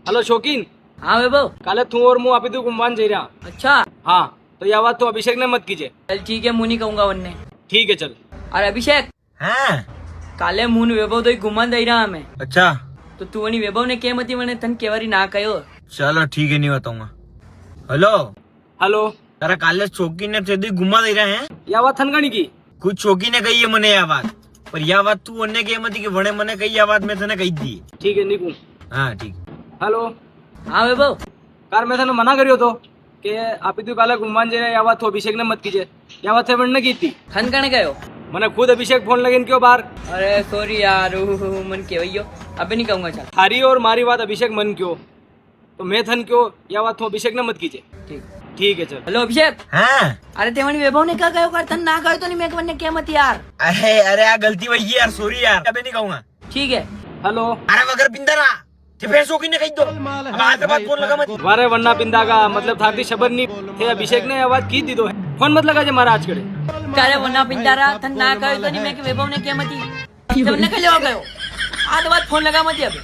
Hello शौकीन। हाँ वैभव। काले तू और मुँह आपी तू घुमवान जा रहा। अच्छा हाँ तो यह बात तो अभिषेक ने मत कीजिए। चल ठीक है, मुँह नहीं कहूंगा वन्ने। ठीक है चल। अरे अभिषेक, हाँ काले मुँह वैभव तो घुमान दई रहा हमें, अच्छा तो तू वनी वैभव ने केम હતી મને તન કેવારી ના કયો। चलो ठीक है नहीं बताऊंगा। हेलो हेलो तारा काले शौकीन ने तेदी घुमा दे रहे हैं। यह बात थनगणी की। कुछ शौकीन ने कही है मने यह बात, पर यह बात तू अन्य के मती कि वणे मने कही यह बात मैं तने कही दी। ठीक है निकू। हाँ ठीक। हेलो हाँ वैभव। कार मैं तने मना કર્યો તો કે આપી તું કાલે ઘુમવાન જઈ રહ્યા, આ વાત તો અભિષેક ને મત કીજે। આ વાત સેવણ ન કીધી। થન કણે ગયો? મને ખુદ અભિષેક ફોન લગીને કયો બાર। અરે સોરી यार, मन કેવૈયો અબે નહીં કહુંगा। ચાલ थारी और मारी बात अभिषेक मन क्यों तो मैं थन क्यों, यह बात तो अभिषेक ने मत कीजिए। ठीक। ठीक है चल। हेलो अभिषेक। हाँ अरे તે વણી વૈભવ ને કા કયો કર, તન ના કયો તો નહીં, મેં વને કેમ હતી यार। अरे अरे आ गलती वही है यार, सॉरी यार, अबे नहीं कहूंगा। ठीक है। हेलो अरे वगर पिंदा ना ते फिर शौकीन ने कही दो, अब आज के बाद फोन लगा मत। वारे वन्ना पिंदागा मतलब थारती शबर नहीं थे, अभिषेक ने आवाज की दी दो है। फोन मत लगा जे मारा आज करे। તારે વના પિંડારા તન ના કયો તો નહીં, મેં કે વૈભવ ને કેમ હતી તમને કઈ લેવા ગયો? આ તો વાત ફોન લગા મત હવે।